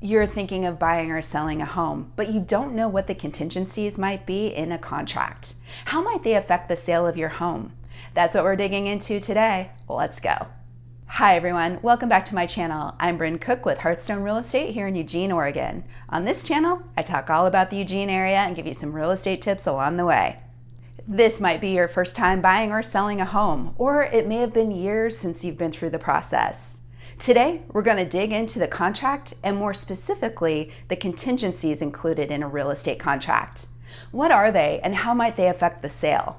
You're thinking of buying or selling a home, but you don't know what the contingencies might be in a contract. How might they affect the sale of your home? That's what we're digging into today. Let's go. Hi everyone, welcome back to my channel. I'm Bryn with Hearthstone Real Estate here in Eugene, Oregon. On this channel, I talk all about the Eugene area and give you some real estate tips along the way. This might be your first time buying or selling a home, or it may have been years since you've been through the process. Today, we're going to dig into the contract and more specifically, the contingencies included in a real estate contract. What are they and how might they affect the sale?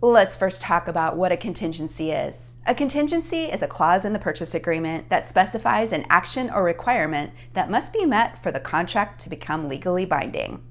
Let's first talk about what a contingency is. A contingency is a clause in the purchase agreement that specifies an action or requirement that must be met for the contract to become legally binding.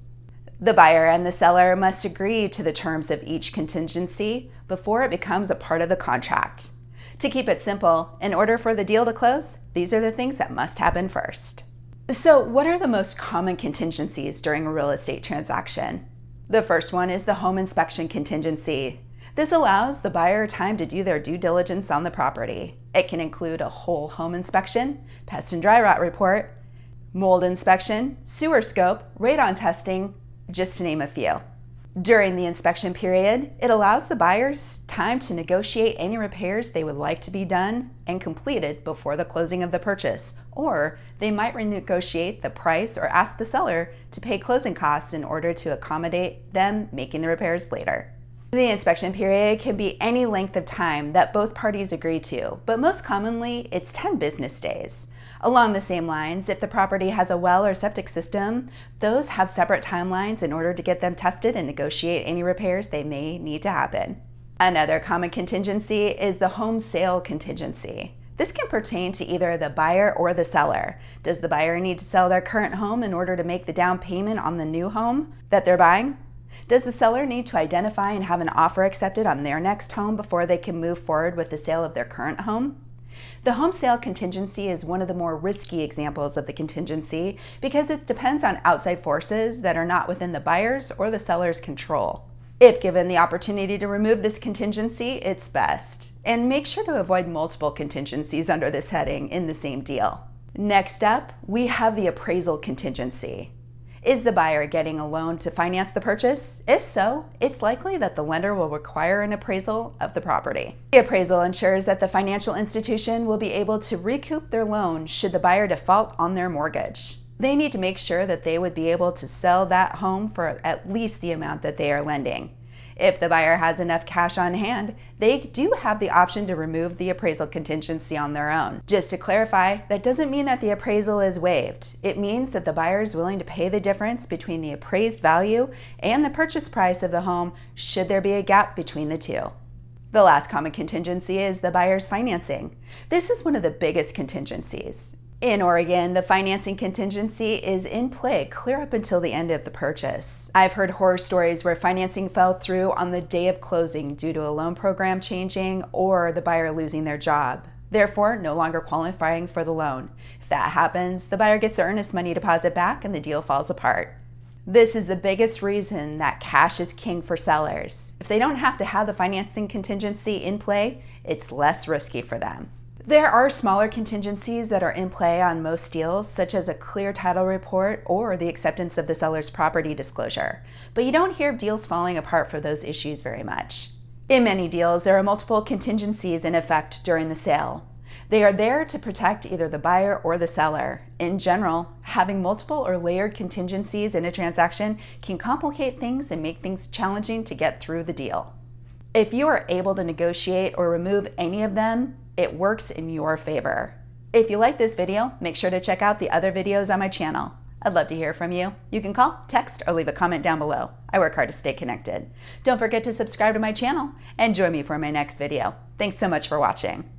The buyer and the seller must agree to the terms of each contingency before it becomes a part of the contract. To keep it simple, in order for the deal to close, these are the things that must happen first. So what are the most common contingencies during a real estate transaction? The first one is the home inspection contingency. This allows the buyer time to do their due diligence on the property. It can include a whole home inspection, pest and dry rot report, mold inspection, sewer scope, radon testing, just to name a few. During the inspection period, it allows the buyers time to negotiate any repairs they would like to be done and completed before the closing of the purchase, or they might renegotiate the price or ask the seller to pay closing costs in order to accommodate them making the repairs later. The inspection period can be any length of time that both parties agree to, but most commonly it's 10 business days. Along the same lines, if the property has a well or septic system, those have separate timelines in order to get them tested and negotiate any repairs they may need to happen. Another common contingency is the home sale contingency. This can pertain to either the buyer or the seller. Does the buyer need to sell their current home in order to make the down payment on the new home that they're buying? Does the seller need to identify and have an offer accepted on their next home before they can move forward with the sale of their current home? The home sale contingency is one of the more risky examples of the contingency because it depends on outside forces that are not within the buyer's or the seller's control. If given the opportunity to remove this contingency, it's best. And make sure to avoid multiple contingencies under this heading in the same deal. Next up, we have the appraisal contingency. Is the buyer getting a loan to finance the purchase? If so, it's likely that the lender will require an appraisal of the property. The appraisal ensures that the financial institution will be able to recoup their loan should the buyer default on their mortgage. They need to make sure that they would be able to sell that home for at least the amount that they are lending. If the buyer has enough cash on hand, they do have the option to remove the appraisal contingency on their own. Just to clarify, that doesn't mean that the appraisal is waived. It means that the buyer is willing to pay the difference between the appraised value and the purchase price of the home should there be a gap between the two. The last common contingency is the buyer's financing. This is one of the biggest contingencies. In Oregon, the financing contingency is in play clear up until the end of the purchase. I've heard horror stories where financing fell through on the day of closing due to a loan program changing or the buyer losing their job, therefore no longer qualifying for the loan. If that happens, the buyer gets the earnest money deposit back and the deal falls apart. This is the biggest reason that cash is king for sellers. If they don't have to have the financing contingency in play, it's less risky for them. There are smaller contingencies that are in play on most deals, such as a clear title report or the acceptance of the seller's property disclosure, but you don't hear of deals falling apart for those issues very much. In many deals, there are multiple contingencies in effect during the sale. They are there to protect either the buyer or the seller. In general, having multiple or layered contingencies in a transaction can complicate things and make things challenging to get through the deal. If you are able to negotiate or remove any of them, it works in your favor. If you like this video, make sure to check out the other videos on my channel. I'd love to hear from you. You can call, text, or leave a comment down below. I work hard to stay connected. Don't forget to subscribe to my channel and join me for my next video. Thanks so much for watching.